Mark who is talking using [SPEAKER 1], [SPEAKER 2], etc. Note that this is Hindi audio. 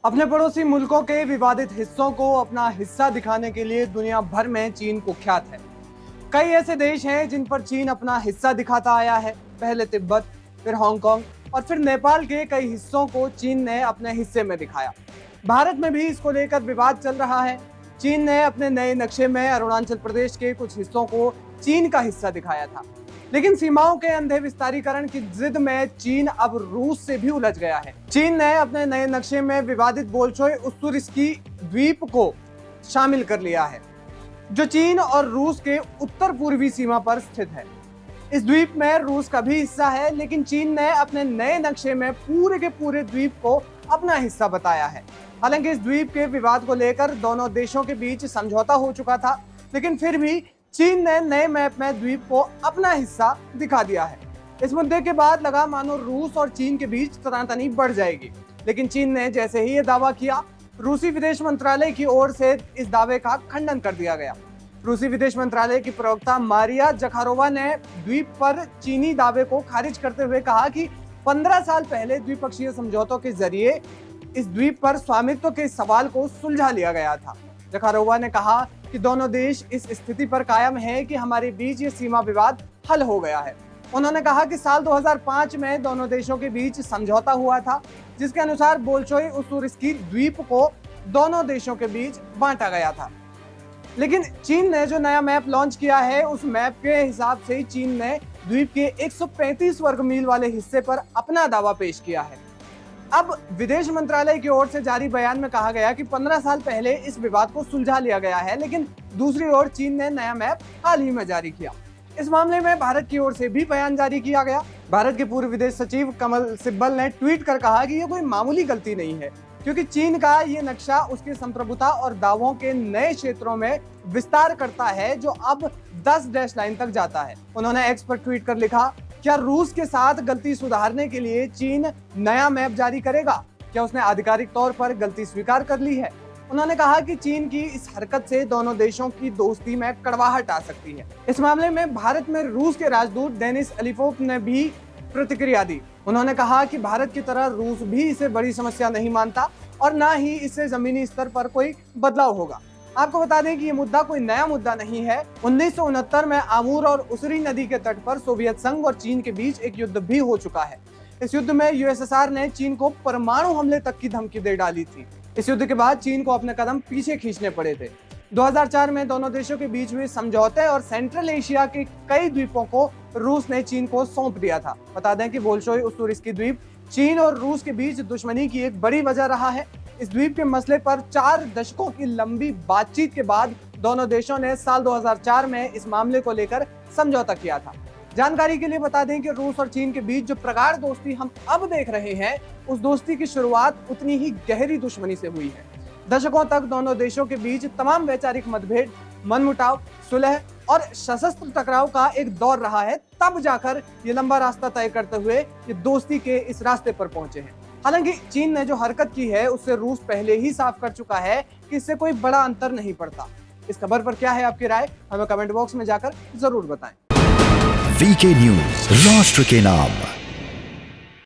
[SPEAKER 1] अपने पड़ोसी मुल्कों के विवादित हिस्सों को अपना हिस्सा दिखाने के लिए दुनिया भर में चीन कुख्यात है। कई ऐसे देश हैं जिन पर चीन अपना हिस्सा दिखाता आया है। पहले तिब्बत, फिर हांगकांग और फिर नेपाल के कई हिस्सों को चीन ने अपने हिस्से में दिखाया। भारत में भी इसको लेकर विवाद चल रहा है। चीन ने अपने नए नक्शे में अरुणाचल प्रदेश के कुछ हिस्सों को चीन का हिस्सा दिखाया था, लेकिन सीमाओं के अंधे विस्तारीकरण की जिद में चीन अब रूस से भी उलझ गया है। चीन ने अपने नए नक्शे में विवादित बोल्शोय उस्सूरिस्की द्वीप को शामिल कर लिया है, जो चीन और रूस के उत्तर पूर्वी सीमा पर स्थित है। इस द्वीप में रूस का भी हिस्सा है, लेकिन चीन ने अपने नए नक्शे में पूरे के पूरे द्वीप को अपना हिस्सा बताया है। हालांकि इस द्वीप के विवाद को लेकर दोनों देशों के बीच समझौता हो चुका था, लेकिन फिर भी चीन ने नए मैप में द्वीप को अपना हिस्सा दिखा दिया है। इस मुद्दे के बाद लगा मानो रूस और चीन के बीच तनातनी बढ़ जाएगी, लेकिन चीन ने जैसे ही ये दावा किया, रूसी विदेश मंत्रालय की ओर से इस दावे का खंडन कर दिया गया। रूसी विदेश मंत्रालय की प्रवक्ता मारिया जखारोवा ने द्वीप पर चीनी दावे को खारिज करते हुए कहा कि 15 साल पहले द्विपक्षीय समझौतों के जरिए इस द्वीप पर स्वामित्व के सवाल को सुलझा लिया गया था। जखारोवा ने कहा कि दोनों देश इस स्थिति पर कायम हैं कि हमारे बीच ये सीमा विवाद हल हो गया है। उन्होंने कहा कि साल 2005 में दोनों देशों के बीच समझौता हुआ था, जिसके अनुसार बोल्शोय उस्सूरिस्की द्वीप को दोनों देशों के बीच बांटा गया था। लेकिन चीन ने जो नया मैप लॉन्च किया है, उस मैप के हिसाब से चीन ने द्वीप के 135 वर्ग मील वाले हिस्से पर अपना दावा पेश किया है। अब विदेश मंत्रालय की ओर से जारी बयान में कहा गया कि 15 साल पहले इस विवाद को सुलझा लिया गया है, लेकिन दूसरी ओर चीन ने नया मैप हाल ही में जारी किया। इस मामले में भारत की ओर से भी बयान जारी किया गया। भारत के पूर्व विदेश सचिव कमल सिब्बल ने ट्वीट कर कहा कि यह कोई मामूली गलती नहीं है, क्योंकि चीन का ये नक्शा उसके संप्रभुता और दावों के नए क्षेत्रों में विस्तार करता है, जो अब 10 डैश लाइन तक जाता है। उन्होंने एक्स पर ट्वीट कर लिखा, क्या रूस के साथ गलती सुधारने के लिए चीन नया मैप जारी करेगा? क्या उसने आधिकारिक तौर पर गलती स्वीकार कर ली है? उन्होंने कहा कि चीन की इस हरकत से दोनों देशों की दोस्ती में कड़वाहट आ सकती है। इस मामले में भारत में रूस के राजदूत डेनिस अलीफोव ने भी प्रतिक्रिया दी। उन्होंने कहा कि भारत की तरह रूस भी इसे बड़ी समस्या नहीं मानता और ना ही इससे जमीनी स्तर पर कोई बदलाव होगा। आपको बता दें कि ये मुद्दा कोई नया मुद्दा नहीं है। 1969 में आमूर और उसरी नदी के तट पर सोवियत संघ और चीन के बीच एक युद्ध भी हो चुका है। इस युद्ध में यूएसएसआर ने चीन को परमाणु हमले तक की धमकी दे डाली थी। इस युद्ध के बाद चीन को अपने कदम पीछे खींचने पड़े थे। 2004 में दोनों देशों के बीच हुए समझौते और सेंट्रल एशिया के कई द्वीपों को रूस ने चीन को सौंप दिया था। बता दें कि बोल्शोय उस्सूरिस्की द्वीप चीन और रूस के बीच दुश्मनी की एक बड़ी वजह रहा है। इस द्वीप के मसले पर 4 दशकों की लंबी बातचीत के बाद दोनों देशों ने साल 2004 में इस मामले को लेकर समझौता किया था। जानकारी के लिए बता दें कि रूस और चीन के बीच जो प्रगाढ़ दोस्ती हम अब देख रहे हैं, उस दोस्ती की शुरुआत उतनी ही गहरी दुश्मनी से हुई है। दशकों तक दोनों देशों के बीच तमाम वैचारिक मतभेद, मनमुटाव, सुलह और सशस्त्र टकराव का एक दौर रहा है। तब जाकर ये लंबा रास्ता तय करते हुए ये दोस्ती के इस रास्ते पर पहुंचे हैं। हालांकि चीन ने जो हरकत की है, उससे रूस पहले ही साफ कर चुका है कि इससे कोई बड़ा अंतर नहीं पड़ता। इस खबर पर क्या है आपकी राय? हमें कमेंट बॉक्स में जाकर जरूर बताएं।
[SPEAKER 2] वीके न्यूज, राष्ट्र के नाम।